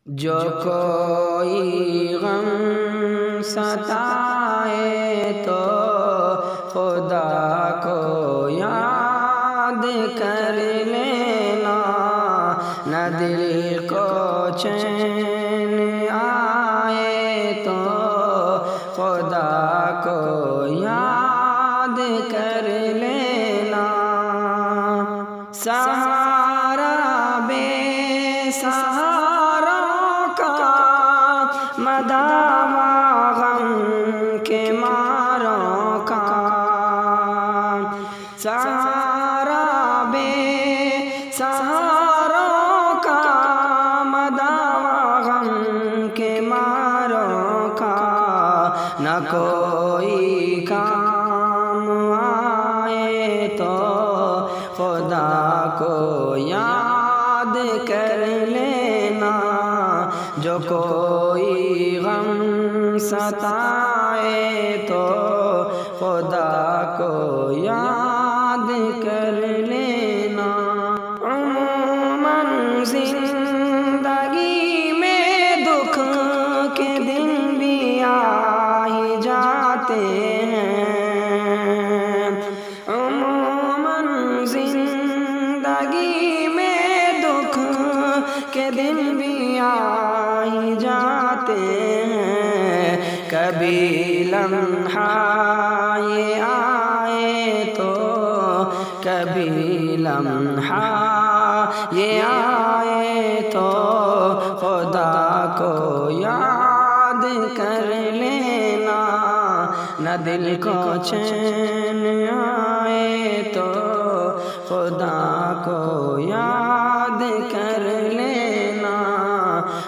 جو کوئی غم ستائے تو خدا کو یاد کر لینا، نہ دل کو چین آئے تو خدا کو یاد کر لینا۔ سہارا بے سہاروں کا مداوا غم کے ماروں کا، سہارا بے سہاروں کا مداوا غم کے ماروں کا، نہ کوئی کام آئے تو خدا کو یاد کر لینا۔ جو کوئی غم ستائے تو خدا کو یاد کر لینا۔ عموماً زندگی میں دکھ کے دن بھی آ ہی جاتے ہیں، عموماً زندگی میں دکھ کے دن بھی آ ہی جاتے ہیں۔ کبھی لمحہ یہ آئے تو کبھی لمحہ یہ آئے تو خدا کو یاد کر لینا، نہ دل کو چین آئے تو خدا کو یاد کر لینا۔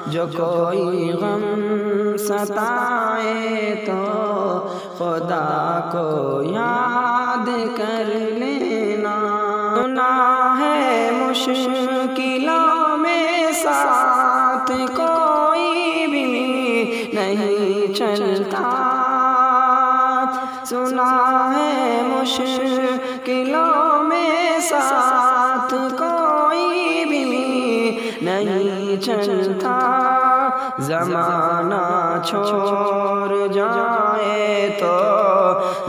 جو کوئی غم ستائے تو خدا کو یاد کر لینا۔ سنا ہے مشکلوں میں ساتھ کوئی بھی نہیں چلتا، سنا ہے مشکلوں میں ساتھ کوئی بھی نہیں چلتا۔ زمانہ چھوڑ جائے تو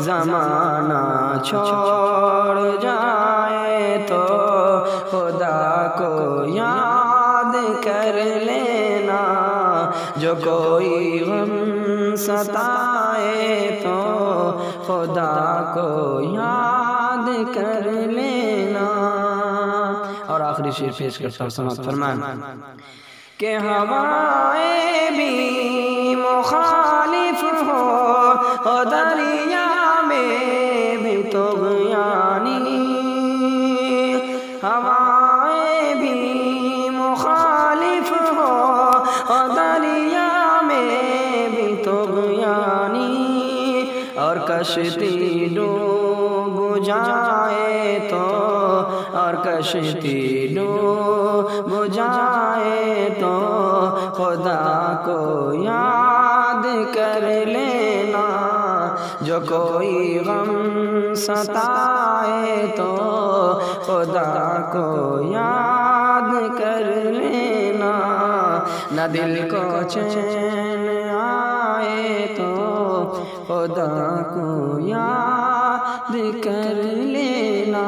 زمانہ چھوڑ جائے تو خدا کو یاد کر لینا۔ جو کوئی غم ستائے تو خدا کو یاد کر لینا۔ اور آخری شعر پیش کرتا ہوں، سماعت فرمائیں کہ ہوائیں بھی مخالف ہو دریا میں بھی طغیانی، ہوائیں بھی مخالف ہو دریا میں بھی طغیانی، اور کشتی ڈوب جائے تو اور کشتی ڈوب جائے تو خدا کو یاد کر لینا۔ جو کوئی غم ستائے تو خدا کو یاد کر لینا، نہ دل کو چین آئے تو خدا کو یاد کر لینا۔